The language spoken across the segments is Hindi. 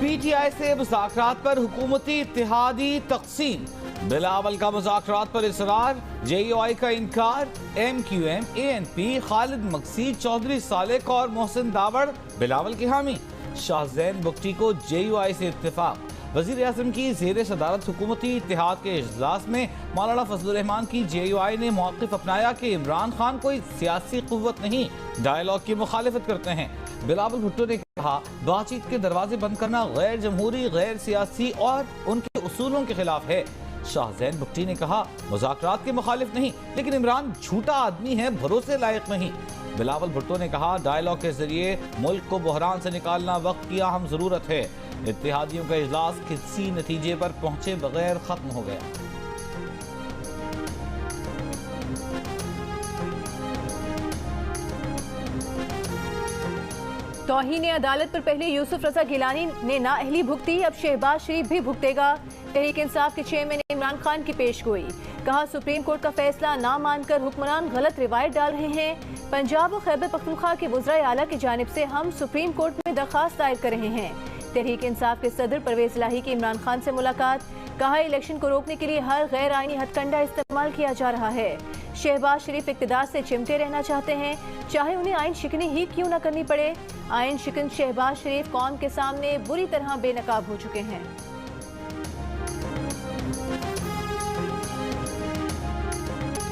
PTI से मुज़ाकरात पर हुकूमती इत्तेहादी तक़सीम, बिलावल का मुज़ाकरात पर इसरार, JUI का इनकार, MQM, ANP, खालिद मकसीद, चौधरी सालेक और मोहसिन दावड़ बिलावल की हामी। शाहजैन बुगटी को JUI से इत्तेफाक। वज़ीर आज़म की ज़ेर सदारत हुकूमती इत्तेहाद के इजलास में मौलाना फजलुर रहमान की JUI ने मौक़िफ़ अपनाया कि इमरान खान कोई सियासी क़ुव्वत नहीं, डायलॉग की मुखालिफत करते हैं। बिलावल भुट्टो ने कहा, बातचीत के दरवाजे बंद करना गैर जमहूरी, गैर सियासी और उनके उसूलों के खिलाफ है। शाहजैन बुगटी ने कहा, मुज़ाकरात के मुखालिफ नहीं, लेकिन इमरान झूठा आदमी है, भरोसे लायक नहीं। बिलावल भुट्टो ने कहा, डायलॉग के जरिए मुल्क को बहरान से निकालना वक्त की अहम जरूरत है। इत्तेहादियों का इजलास किसी नतीजे पर पहुंचे बगैर खत्म हो गया। तौहीन अदालत पर पहले यूसुफ रजा गिलानी ने नाअहली भुगती, अब शहबाज शरीफ भी भुगतेगा। तहरीक इंसाफ के चेयरमैन इमरान खान की पेश गोई, कहा सुप्रीम कोर्ट का फैसला ना मानकर हुक्मरान गलत रिवायत डाल रहे हैं। पंजाब और खैबर पख्तूनख्वा के वज़राए आला की जानिब से हम सुप्रीम कोर्ट में दरख्वास्त दायर कर रहे हैं। तहरीक इंसाफ के सदर परवेज इलाही की इमरान खान से मुलाकात, कहा इलेक्शन को रोकने के लिए हर गैर आईनी हथकंडा इस्तेमाल किया जा रहा है। शहबाज शरीफ इक़्तिदार से चिमटे रहना चाहते हैं, चाहे उन्हें आइन शिकनी ही क्यों न करनी पड़े। आइन शिकन शहबाज शरीफ कौम के सामने बुरी तरह बेनकाब हो चुके हैं।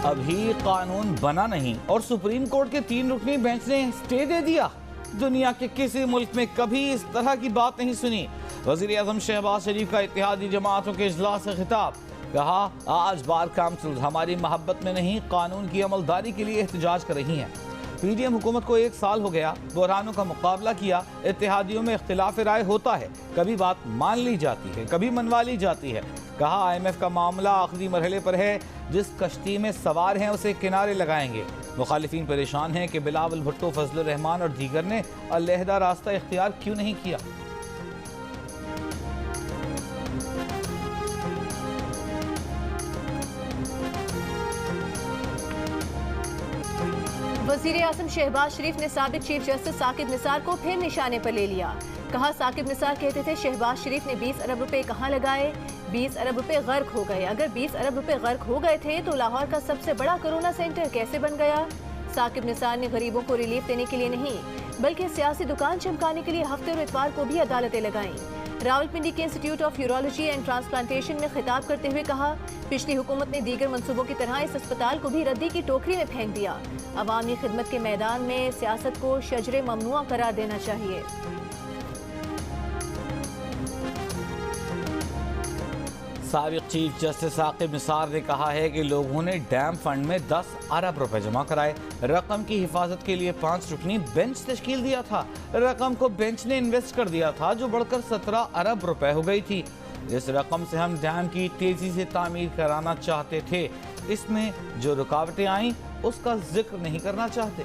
अभी कानून बना नहीं और सुप्रीम कोर्ट के 3 रुकनी बेंच ने स्टे दे दिया। दुनिया के किसी मुल्क में कभी इस तरह की बात नहीं सुनी। वज़ीर आज़म शहबाज शरीफ का इत्तेहादी जमातों के इजलास से खिताब, कहा आज बार काउंसिल हमारी मोहब्बत में नहीं, कानून की अमलदारी के लिए एहतजाज कर रही हैं। PDM हुकूमत को 1 साल हो गया, बहरानों का मुकाबला किया, इत्तेहादियों में इख्तिलाफ राय होता है, कभी बात मान ली जाती है, कभी मनवा ली जाती है। कहा IMF का मामला आखिरी मरहले पर है, जिस कश्ती में सवार हैं उसे किनारे लगाएंगे। मुखालिफिन परेशान हैं कि बिलावल भुट्टो, फजलुर रहमान और दीगर ने अलहदा रास्ता इख्तियार क्यों नहीं किया। वज़ीर आज़म शहबाज शरीफ ने साबिक चीफ जस्टिस साकिब निसार को फिर निशाने पर ले लिया। कहा साकिब निसार कहते थे शहबाज शरीफ ने 20 अरब रुपए कहाँ लगाए, 20 अरब रुपए गर्क हो गए। अगर 20 अरब रुपए गर्क हो गए थे तो लाहौर का सबसे बड़ा कोरोना सेंटर कैसे बन गया। साकिब निसार ने गरीबों को रिलीफ देने के लिए नहीं, बल्कि सियासी दुकान चमकाने के लिए हफ्ते और इतवार को भी अदालतें लगाईं। रावलपिंडी के institute of urology and transplantation में खिताब करते हुए कहा, पिछली हुकूमत ने दीगर मंसूबों की तरह इस अस्पताल को भी रद्दी की टोकरी में फेंक दिया। अवामी खिदमत के मैदान में सियासत को शजरे ममनुआ करार देना चाहिए। साबिक चीफ जस्टिस साकिब निसार ने कहा है कि लोगों ने डैम फंड में 10 अरब रुपए जमा कराए, रकम की हिफाजत के लिए 5 रुकनी बेंच तश्कील दिया था, रकम को बेंच ने इन्वेस्ट कर दिया था जो बढ़कर 17 अरब रुपए हो गई थी। इस रकम से हम डैम की तेजी से तामीर कराना चाहते थे, इसमें जो रुकावटें आईं उसका जिक्र नहीं करना चाहते।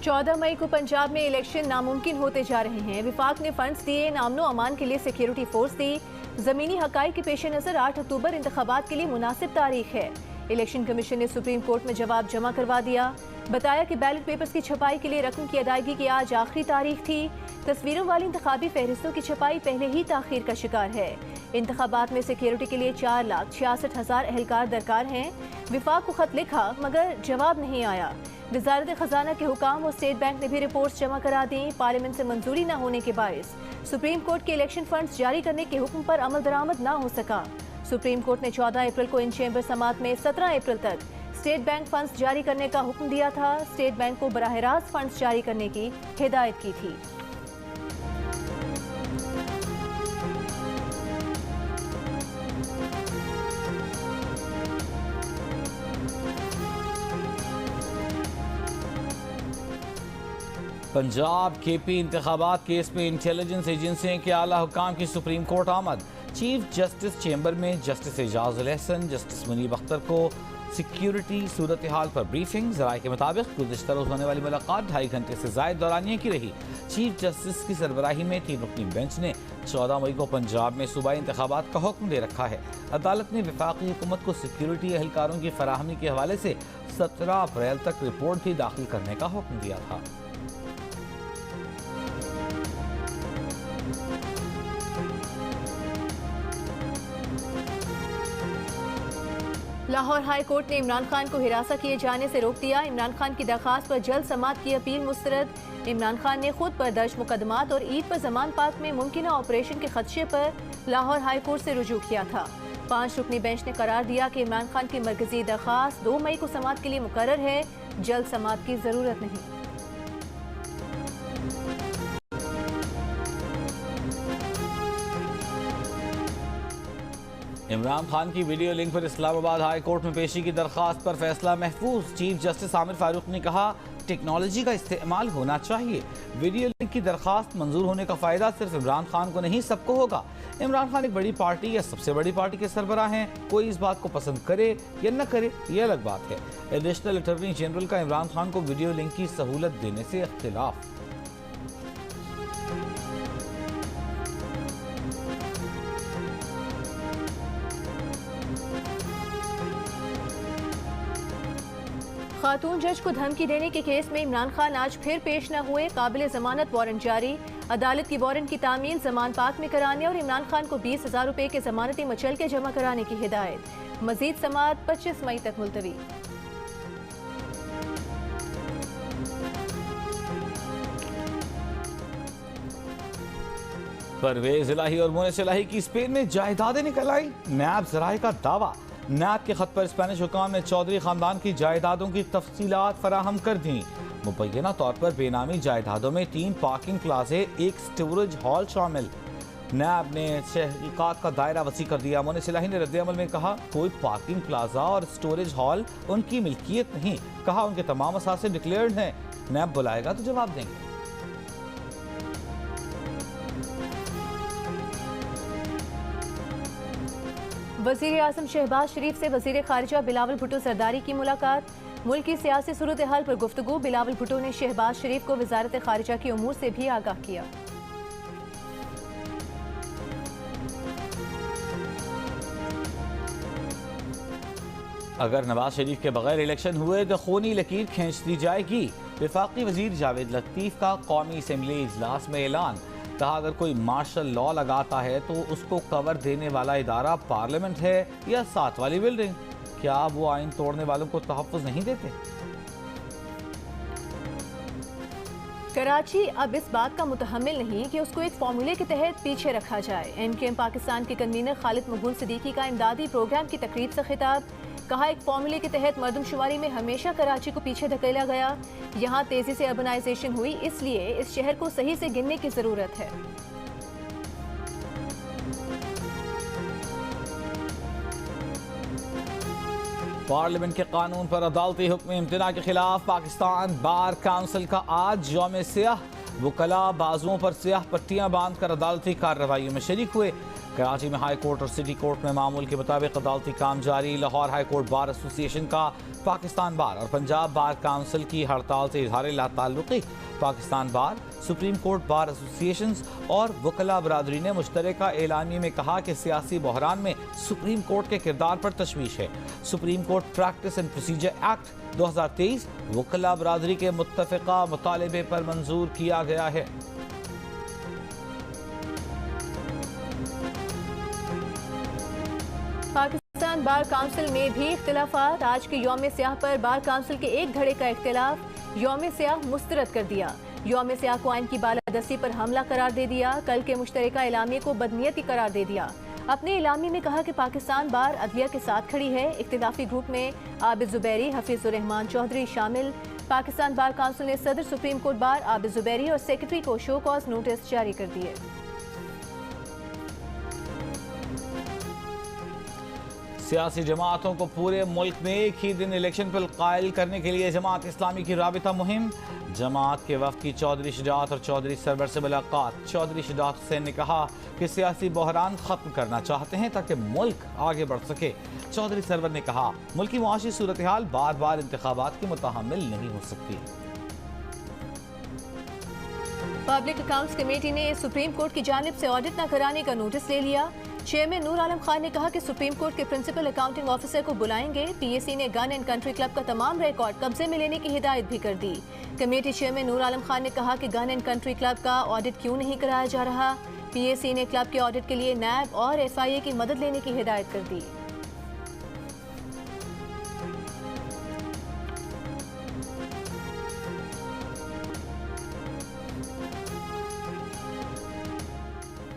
14 मई को पंजाब में इलेक्शन नामुमकिन होते जा रहे हैं। विफाक ने फंड्स दिए, अमनो अमान के लिए सिक्योरिटी फोर्स दी। जमीनी हकाइक के पेश नजर 8 अक्टूबर इंतखाबात के लिए मुनासिब तारीख है। इलेक्शन कमीशन ने सुप्रीम कोर्ट में जवाब जमा करवा दिया। बताया कि बैलेट पेपर्स की छपाई के लिए रकम की अदायगी की आज आखिरी तारीख थी। तस्वीरों वाली इंतखाबी फहरिस्तों की छपाई पहले ही ताखीर का शिकार है। इंतखाबात में सिक्योरिटी के लिए 4,66,000 एहलकार दरकार हैं। विफाक को खत लिखा मगर जवाब नहीं आया। वजारत खजाना के हुकाम और स्टेट बैंक ने भी रिपोर्ट्स जमा करा दी। पार्लियामेंट से मंजूरी न होने के बायस सुप्रीम कोर्ट के इलेक्शन फंड्स जारी करने के हुक्म पर अमल दरामद न हो सका। सुप्रीम कोर्ट ने 14 अप्रैल को इन चेंबर समात में 17 अप्रैल तक स्टेट बैंक फंड्स जारी करने का हुक्म दिया था। स्टेट बैंक को बराह रास्त फंड्स जारी करने की हिदायत की थी। पंजाब KP इंतखाबात केस में इंटेलिजेंस एजेंसियों के आला हुकाम की सुप्रीम कोर्ट आमद। चीफ जस्टिस चेंबर में जस्टिस एजाज अल एहसन, जस्टिस मुनीब अख्तर को सिक्योरिटी सूरत हाल पर ब्रीफिंग। जराये के मुताबिक गुज़िश्ता रोज़ होने वाली मुलाकात 2.5 घंटे से ज़ायद दौरानिया की रही। चीफ जस्टिस की सरबराही में 3 रुकनी बेंच ने 14 मई को पंजाब में सूबाई इंतखाबात का हुक्म दे रखा है। अदालत ने वफाकी हुकूमत को सिक्योरिटी एहलकारों की फराहमी के हवाले से 17 अप्रैल तक रिपोर्ट भी दाखिल करने का हुक्म दिया था। लाहौर हाई कोर्ट ने इमरान खान को हिरासत किए जाने से रोक दिया। इमरान खान की दरखास्त पर जल्द समाअत की अपील मुस्तरद। इमरान खान ने खुद पर दर्ज मुकदमात और ईद पर जमान पाक में मुमकिना ऑपरेशन के खदशे पर लाहौर हाई कोर्ट से रुजू किया था। 5 रुकनी बेंच ने करार दिया कि इमरान खान की मरकजी दरखास्त 2 मई को समाअत के लिए मुकर्रर है, जल्द समाअत की जरूरत नहीं। इमरान खान की वीडियो लिंक पर इस्लामाबाद हाई कोर्ट में पेशी की दरखास्त पर फैसला महफूज। चीफ जस्टिस आमिर फारूक ने कहा टेक्नोलॉजी का इस्तेमाल होना चाहिए। वीडियो लिंक की दरखास्त मंजूर होने का फायदा सिर्फ इमरान खान को नहीं सबको होगा। इमरान खान एक बड़ी पार्टी या सबसे बड़ी पार्टी के सरबराह हैं। कोई इस बात को पसंद करे या न करे ये अलग बात है। एडिशनल अटॉर्नी जनरल का इमरान खान को वीडियो लिंक की सहूलत देने से इख्तिलाफ। खातून जज को धमकी देने के केस में इमरान खान आज फिर पेश न हुए। काबिल जमानत वारंट जारी। अदालत की वारंट की तामील जमान पाक में कराने और इमरान खान को 20,000 रुपए के जमानती मचल के जमा कराने की हिदायत। मजीद समाअत 25 मई तक मुलतवी। परवेज इलाही और मोनिस इलाही की स्पेन में जायदादें निकल आई। नैब जराये का दावा। नैब के खत पर स्पेनिश हुकाम ने चौधरी खानदान की जायदादों की तफसीलात फराहम कर दी। मुबैना तौर पर बेनामी जायदादों में 3 पार्किंग प्लाजे, 1 स्टोरेज हॉल शामिल। नैब ने तहकीकात का दायरा वसी कर दिया। मोनिस इलाही ने रद्द-ए-अमल में कहा कोई पार्किंग प्लाजा और स्टोरेज हॉल उनकी मिल्कियत नहीं। कहा उनके तमाम असासे डिक्लेयर्ड हैं। नैब बुलाएगा तो जवाब देंगे। वज़ीर आज़म शहबाज शरीफ से वज़ीर ख़ारिजा बिलावल भुट्टो ज़रदारी की मुलाकात। मुल्क की सियासी सूरत हाल पर गुफ्तगू। बिलावल भुट्टो ने शहबाज शरीफ को वज़ारत ख़ारिजा की उमूर से भी आगाह किया। अगर नवाज शरीफ के बगैर इलेक्शन हुए तो खूनी लकीर खींच दी जाएगी। वफाकी वजीर जावेद लतीफ का कौमी असम्बली इजलास में ऐलान। कहा अगर कोई मार्शल लॉ लगाता है तो उसको कवर देने वाला इदारा पार्लियामेंट है या साथ वाली बिल्डिंग। क्या वो आइन तोड़ने वालों को तहफ़्फ़ुज़ नहीं देते? कराची अब इस बात का मुतहम्मिल नहीं कि उसको एक फार्मूले के तहत पीछे रखा जाए। MKM पाकिस्तान के कन्वीनर खालिद मकबूल सिद्दीकी का इमदादी प्रोग्राम की तकरीब से खिताब। कहा एक फार्मूले के तहत मरदमशुमारी में हमेशा कराची को पीछे धकेला गया। यहाँ तेजी से अर्बनाइजेशन हुई, इसलिए इस शहर को सही से गिनने की जरूरत है। पार्लियामेंट के कानून पर अदालती हुक्म इम्तना के खिलाफ पाकिस्तान बार काउंसिल का आज यौम सियाह। वकला बाजुओं पर सियाह पट्टियां बांधकर अदालती कार्रवाइयों में शरीक हुए। कराची में हाई कोर्ट और सिटी कोर्ट में मामूल के मुताबिक अदालती काम जारी। Lahore high court bar association का पाकिस्तान बार और पंजाब बार काउंसिल की हड़ताल से इजहार लाताल्लुकी। पाकिस्तान बार, सुप्रीम कोर्ट बार एसोसिएशन और वकला बरादरी ने मुश्तरका एलानिये में कहा कि सियासी बहरान में सुप्रीम कोर्ट के किरदार पर तशवीश है। Supreme court practice and procedure act 2023 वकला बरादरी के मुत्तफ़िका मुतालबे पर मंजूर किया गया है। पाकिस्तान बार काउंसिल में भी इख्तिलाफात। आज के यौम सियाह पर बार काउंसिल के एक धड़े का इख्तिलाफ। यौम सियाह मुस्तरद कर दिया। यौम सियाह को आइन की बालादस्ती पर हमला करार दे दिया। कल के मुश्तरका एलामिये को बदनीयती करार दे दिया। अपने एलामिये में कहा कि पाकिस्तान बार अदलिया के साथ खड़ी है। इख्तिलाफी ग्रुप में आबिद जुबैरी, हफीजुर रहमान चौधरी शामिल। पाकिस्तान बार काउंसिल ने सदर supreme court bar Abid Zubairi और सेक्रेटरी को शो कॉज नोटिस जारी कर दिए। सियासी जमातों को पूरे मुल्क में एक ही दिन इलेक्शन बिल कायल करने के लिए जमात इस्लामी की राबिता मुहिम। जमात के वफ्द की चौधरी शुजात और चौधरी सरवर से मुलाकात। चौधरी शुजात हुसैन ने कहा कि सियासी बहरान खत्म करना चाहते हैं ताकि मुल्क आगे बढ़ सके। चौधरी सरवर ने कहा मुल्क की मुआशी सूरत हाल बार बार इंतखाबात की मुतहम्मिल नहीं हो सकती। पब्लिक अकाउंट्स कमेटी ने सुप्रीम कोर्ट की जानिब से ऑडिट न कराने का नोटिस ले लिया। चेयरमैन नूर आलम खान ने कहा कि सुप्रीम कोर्ट के प्रिंसिपल अकाउंटिंग ऑफिसर को बुलाएंगे। पीएसी ने गन एंड कंट्री क्लब का तमाम रिकॉर्ड कब्जे में लेने की हिदायत भी कर दी। कमेटी चेयरमैन नूर आलम खान ने कहा कि गन एंड कंट्री क्लब का ऑडिट क्यों नहीं कराया जा रहा। पीएसी ने क्लब के ऑडिट के लिए नैब और एफआईए की मदद लेने की हिदायत कर दी।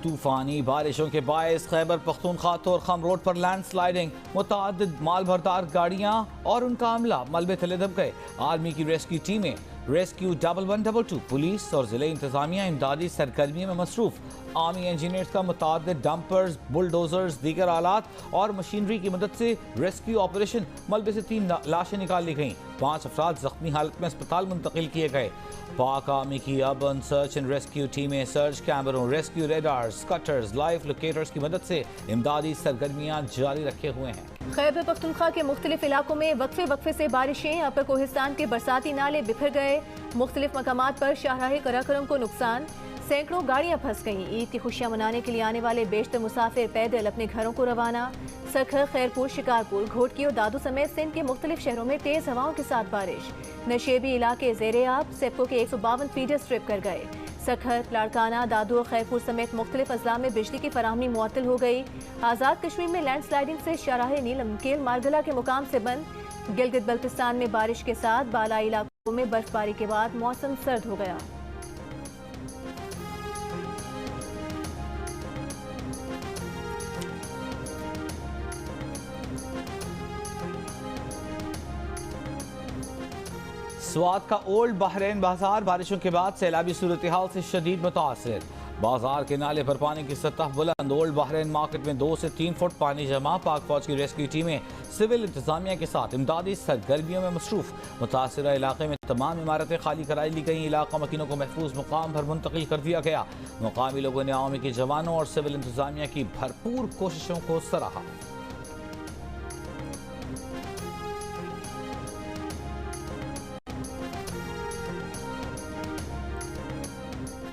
तूफानी बारिशों के बायस खैबर पख्तूनख्वा तोरखम रोड पर लैंडस्लाइडिंग। मुतअद्दिद माल भरदार गाड़ियां और उनका अमला मलबे तले दब गए। आर्मी की रेस्क्यू टीमें रेस्क्यू 1112 पुलिस और जिले इंतजामिया इमदादी सरगर्मियों में मसरूफ। आर्मी इंजीनियर्स का मुतअद्दिद डंपर्स, बुलडोजर्स, दीगर आलात और मशीनरी की मदद से रेस्क्यू ऑपरेशन। मलबे से 3 लाशें निकाल ली गईं। 5 अफराद जख्मी हालत में अस्पताल मुंतकिल किए गए। पाक आर्मी की अर्बन सर्च एंड रेस्क्यू टीमें सर्च कैमरों, rescue radars, cutters, live locators की मदद से इमदादी सरगर्मियां जारी रखे हुए हैं। खैबर पख्तूनख्वा के मुख्तलिफ इलाकों में वक्फे वक्फे से बारिशें। अपर कोहिस्तान के बरसाती नाले बिखर गए। मुख्तलिफ मकामात पर शाहराह कराकोरम को नुकसान। सैकड़ों गाड़ियां फंस गईं। ईद की खुशियां मनाने के लिए आने वाले बेशतर मुसाफिर पैदल अपने घरों को रवाना। सखर, खैरपुर, शिकारपुर, घोटकी और दादू समेत सिंध के मुख्तलिफ शहरों में तेज हवाओं के साथ बारिश। नशेबी इलाके ज़ेरे आब। सेप्को के 152 फीडर स्ट्रिप कर गए। सखर, लाड़काना, दादू और खैरपुर समेत मुख्तलिफ अजला में बिजली की फराहमी मुअत्तल हो गई। आज़ाद कश्मीर में लैंडस्लाइडिंग से शाहराह नीलमकेल मारगला के मुकाम से बंद। गिलगित बल्तिस्तान में बारिश के साथ बालाई इलाकों में बर्फबारी के बाद मौसम सर्द हो गया। स्वात का ओल्ड बहरैन बाजार बारिशों के बाद सैलाबी सूरत हाल से शदीद मुतासिर। बाजार के नाले पर पानी की सतह बुलंद। ओल्ड बहरैन मार्केट में 2 से 3 फुट पानी जमा। पाक फौज की रेस्क्यू टीमें सिविल इंतजामिया के साथ इमदादी सरगर्मियों में मसरूफ। मुतासरा इलाके में तमाम इमारतें खाली कराई ली गई। इलाका मकीनों को महफूज मुकाम पर मुंतकिल कर दिया गया। मुकामी लोगों ने आवामी के जवानों और सिविल इंतजामिया की भरपूर कोशिशों को सराहा।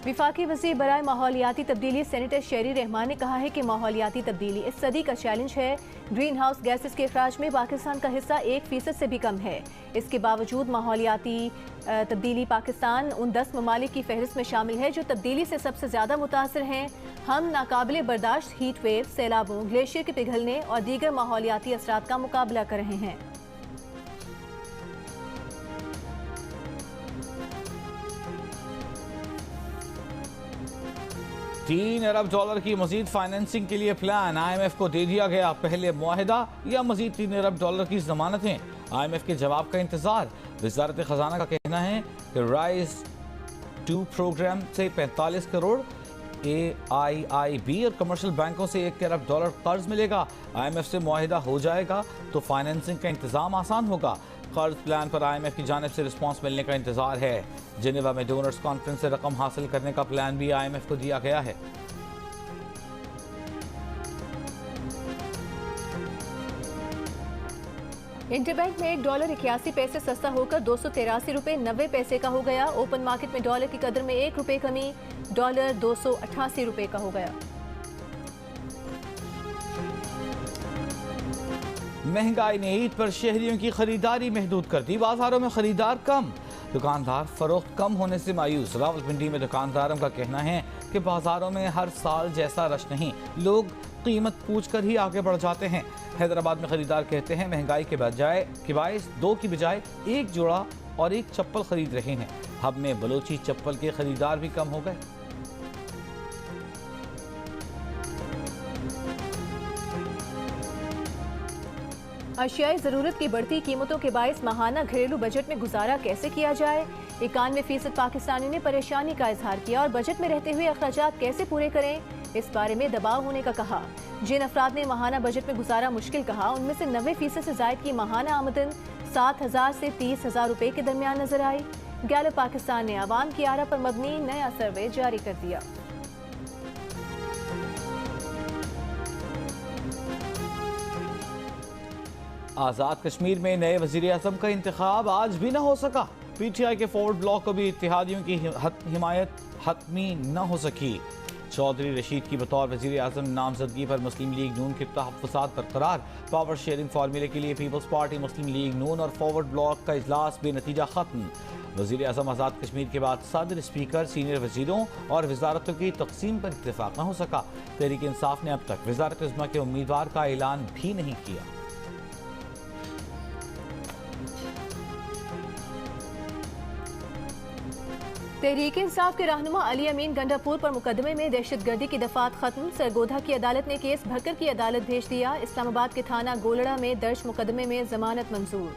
विफाकी वज़ीर बराए माहौलियाती तब्दीली सेनेटर शेरी रहमान ने कहा है कि माहौलियाती तब्दीली इस सदी का चैलेंज है। ग्रीन हाउस गैसेस के अखराज में पाकिस्तान का हिस्सा 1% से भी कम है। इसके बावजूद माहौलियाती तब्दीली पाकिस्तान उन 10 ममालिक की फहरिस्त में शामिल है जो तब्दीली से सबसे ज़्यादा मुतासर हैं। हम नाकाबिले बर्दाश्त हीट वेव, सैलाबों, ग्लेशियर के पिघलने और दीगर माहौलियाती असरात का मुकाबला कर रहे हैं। 3 अरब डॉलर की मजीद फाइनेंसिंग के लिए प्लान IMF को दे दिया गया। पहले मुआहिदा या मजीद 3 अरब डॉलर की जमानतें। IMF के जवाब का इंतजार। वजारत खजाना का कहना है कि राइज 2 प्रोग्राम से 45 करोड़, AIIB और कमर्शियल बैंकों से 1 अरब डॉलर कर्ज मिलेगा। IMF से मुआहिदा हो जाएगा तो फाइनेंसिंग का इंतजाम आसान होगा। कर्ज प्लान पर IMF की जानिब से रिस्पॉन्स मिलने का इंतजार है। जिनेवा में डोनर्स कॉन्फ्रेंस से रकम हासिल करने का प्लान भी IMF को दिया गया है। इंटरबैंक में $1.81 सस्ता होकर 283 रुपये 90 पैसे का हो गया। ओपन मार्केट में डॉलर की कदर में 1 रुपये कमी, डॉलर 288 रुपये का हो गया। महंगाई ने ईद पर शहरियों की खरीदारी महदूद कर दी। बाजारों में खरीदार कम, दुकानदार फरोख्त कम होने से मायूस। रावलपिंडी में दुकानदारों का कहना है कि बाजारों में हर साल जैसा रश नहीं, लोग कीमत पूछकर ही आगे बढ़ जाते हैं। हैदराबाद में खरीदार कहते हैं महंगाई के बायस 2 की बजाय 1 जोड़ा और 1 चप्पल खरीद रहे हैं। हब में बलोची चप्पल के खरीदार भी कम हो गए। अशियाई ज़रूरत की बढ़ती कीमतों के बायस माहाना घरेलू बजट में गुजारा कैसे किया जाए। 91% पाकिस्तानियों ने परेशानी का इजहार किया और बजट में रहते हुए अखराजात कैसे पूरे करें, इस बारे में दबाव होने का कहा। जिन अफराद ने माहाना बजट में गुजारा मुश्किल कहा, उनमें से 90% से जायद की माहाना आमदन 7,000 से 30,000 रुपए के दरमियान नजर आई। गैलप पाकिस्तान ने आवाम की आरा पर मबनी नया सर्वे जारी कर दिया। आज़ाद कश्मीर में नए वज़ीर आज़म का इंतखाब आज भी न हो सका। PTI के फॉरवर्ड ब्लॉक को भी इत्तेहादियों की हिमायत हतमी न हो सकी। चौधरी रशीद की बतौर वज़ीर आज़म नामजदगी पर मुस्लिम लीग नून के तहफ़्फ़ुज़ात बरकरार। पावर शेयरिंग फार्मूले के लिए पीपल्स पार्टी, मुस्लिम लीग नून और फॉरवर्ड ब्लॉक का इजलास बेनतीजा खत्म। वज़ीर आज़म आज़ाद कश्मीर के बाद सदर, स्पीकर, सीनियर वज़ीरों और वजारतों की तकसीम पर इत्तेफाक न हो सका। तहरीक इंसाफ ने अब तक वजारत इज़्मा के उम्मीदवार का ऐलान भी नहीं किया। तहरीक इंसाफ के रहनुमा अली अमीन गंडापुर पर मुकदमे में दहशतगर्दी की दफात खत्म। सरगोधा की अदालत ने केस भक्कर की अदालत भेज दिया। इस्लामाबाद के थाना गोलड़ा में दर्ज मुकदमे में जमानत मंजूर।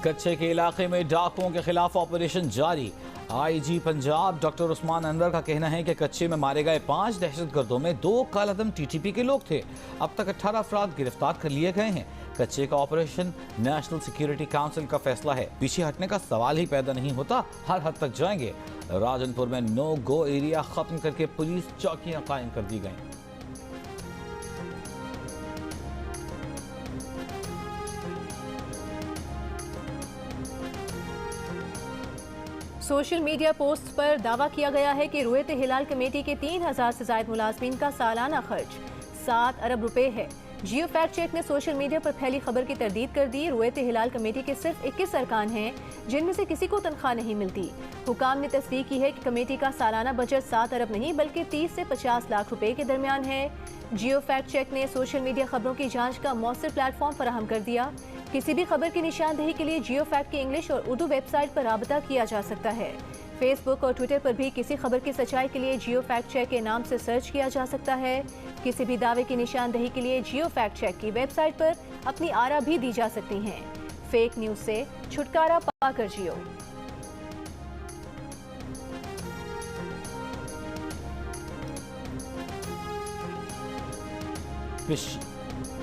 कच्चे के इलाके में डाकुओं के खिलाफ ऑपरेशन जारी। IG पंजाब डॉक्टर उस्मान अनवर का कहना है कि कच्चे में मारे गए 5 दहशतगर्दों में 2 कालादम TTP के लोग थे। अब तक 18 अफराद गिरफ्तार कर लिए गए हैं। कच्चे का ऑपरेशन नेशनल सिक्योरिटी काउंसिल का फैसला है। पीछे हटने का सवाल ही पैदा नहीं होता, हर हद तक जाएंगे। राजनपुर में नो गो एरिया खत्म करके पुलिस चौकियां कायम कर दी गई। सोशल मीडिया पोस्ट पर दावा किया गया है कि रुएत हिलाल कमेटी के 3,000 से ज्यादा मुलाजमीन का सालाना खर्च 7 अरब रुपए है। जियो फैक्ट चेक ने सोशल मीडिया पर फैली खबर की तरदीद कर दी। रुएत हिलाल कमेटी के सिर्फ 21 अरकान हैं जिनमें से किसी को तनख्वाह नहीं मिलती। हुकाम ने तस्दीक की है कि कमेटी का सालाना बजट 7 अरब नहीं बल्कि 30 से 50 लाख रुपए के दरमियान है। जियो फैक्ट चेक ने सोशल मीडिया खबरों की जांच का मौसर प्लेटफॉर्म फराहम कर दिया। किसी भी खबर की निशानदेही के लिए जियो फैक्ट की इंग्लिश और उर्दू वेबसाइट पर राबता किया जा सकता है। फेसबुक और ट्विटर पर भी किसी खबर की सच्चाई के लिए जियो फैक्ट चेक के नाम से सर्च किया जा सकता है। किसी भी दावे की निशानदेही के लिए जियो फैक्ट चेक की वेबसाइट पर अपनी आरा भी दी जा सकती हैं। फेक न्यूज से छुटकारा पाकर जियो।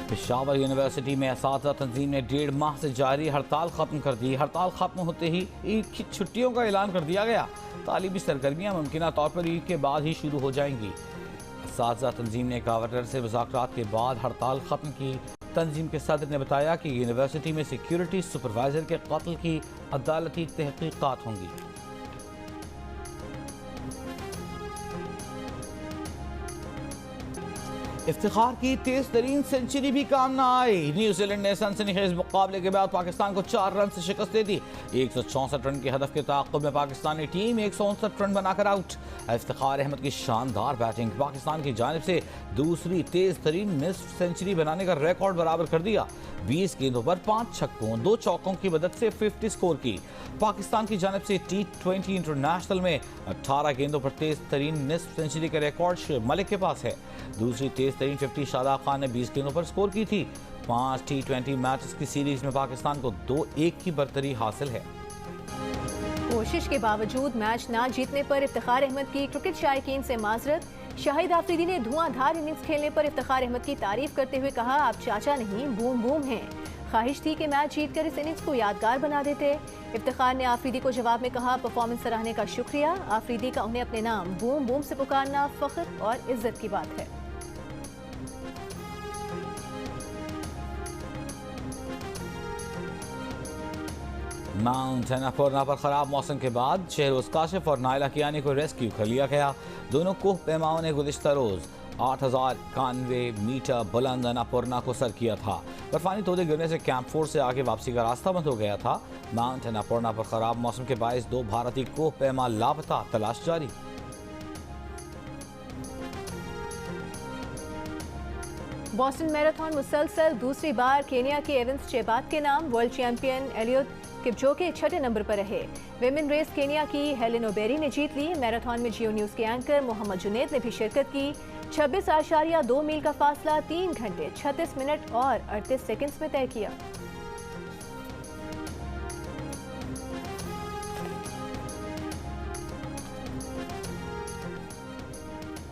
पेशावर यूनिवर्सिटी में असातिज़ा तंजीम ने 1.5 माह से जारी हड़ताल खत्म कर दी। हड़ताल खत्म होते ही ईद की छुट्टियों का ऐलान कर दिया गया। तालीमी सरगर्मियाँ मुमकिन तौर पर ईद के बाद ही शुरू हो जाएंगी। असातिज़ा तंजीम ने गवर्नर से मुज़ाकरात के बाद हड़ताल खत्म की। तंजीम के सदर ने बताया कि यूनिवर्सिटी में सिक्योरिटी सुपरवाइजर के कत्ल की अदालती तहकीकात होंगी। इफ्तिखार की तेज तरीन सेंचुरी भी काम ना आई। न्यूजीलैंड ने सनसनीखेज मुकाबले के बाद पाकिस्तान को 4 रन से शिकस्त दे दी। 164 रन के हदफ के ताक़ुब में पाकिस्तानी टीम 159 रन बनाकर आउट। इफ्तिखार अहमद की शानदार बैटिंग पाकिस्तान की जानिब से दूसरी तेज तरीन निस्फ सेंचुरी बनाने का रिकॉर्ड बराबर कर दिया। 20 गेंदों पर 5 छक्कों 2 चौकों की मदद से 50 स्कोर की। पाकिस्तान की जानिब से T20 इंटरनेशनल में 18 गेंदों पर तेज तरीन निस्फ सेंचुरी का रिकॉर्ड शुएब मलिक के पास है। दूसरी तेज तरीन 50 शादाब खान ने 20 गेंदों पर स्कोर की थी। 5 T20 मैचेस की सीरीज में पाकिस्तान को 2-1 की बरतरी हासिल है। कोशिश के बावजूद मैच ना जीतने पर इफ्तिखार अहमद की क्रिकेट शायकीन से माजरत। शाहिद आफरीदी ने धुआंधार इनिंग्स खेलने पर इफ्तिखार अहमद की तारीफ करते हुए कहा, आप चाचा नहीं बूम बूम हैं। ख्वाहिश थी कि मैच जीतकर इस इनिंग्स को यादगार बना देते। इफ्तिखार ने आफरीदी को जवाब में कहा, परफॉर्मेंस सराहने का शुक्रिया। आफरीदी का उन्हें अपने नाम बूम बूम से पुकारना फख्र और इज्जत की बात है। माउंट अन्नपूर्णा पर खराब मौसम के बाद शहरोज काशिफ और नायला कियानी को रेस्क्यू कर लिया गया। दोनों कोह पैमाओं ने गुज़िश्ता रोज 8,091 मीटर बुलंद अन्नपूर्णा को सर किया था। बर्फानी तोदे गिरने से कैंप 4 से आगे वापसी का रास्ता बंद हो गया था। माउंट अन्नपूर्णा पर खराब मौसम के बायस 2 भारतीय कोह पैमा लापता, तलाश जारी। बोस्टन मैराथन मुसलसल दूसरी बार केनिया के एवंस चेबात के नाम। वर्ल्ड चैंपियन एलियट किपचोगे 6ठे नंबर पर रहे। विमेन रेस केनिया की हेलेन ओबेरी ने जीत ली। मैराथन में जियो न्यूज के एंकर मोहम्मद जुनेद ने भी शिरकत की। 26.2 मील का फासला 3 घंटे 36 मिनट और 38 सेकंड्स में तय किया।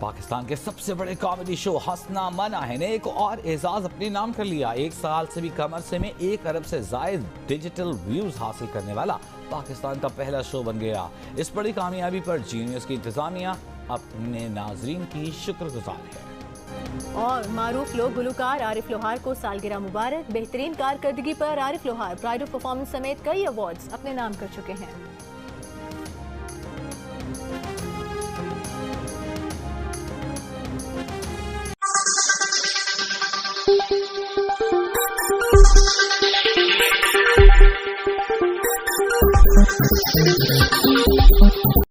पाकिस्तान के सबसे बड़े कॉमेडी शो हंसना मना है ने एक और एजाज अपने नाम कर लिया। 1 साल से भी कम अरसे में 1 अरब से जायद डिजिटल व्यूज हासिल करने वाला पाकिस्तान का पहला शो बन गया। इस बड़ी कामयाबी पर जी न्यूज़ की इंतजामिया अपने नाजरीन की शुक्रगुजार है। और मारूफ लोक गुलकार आरिफ लोहार को सालगिरह मुबारक। बेहतरीन कारकर्दगी पर आरिफ लोहार प्राइड ऑफ परफॉर्मेंस समेत कई अवार्ड्स अपने नाम कर चुके हैं।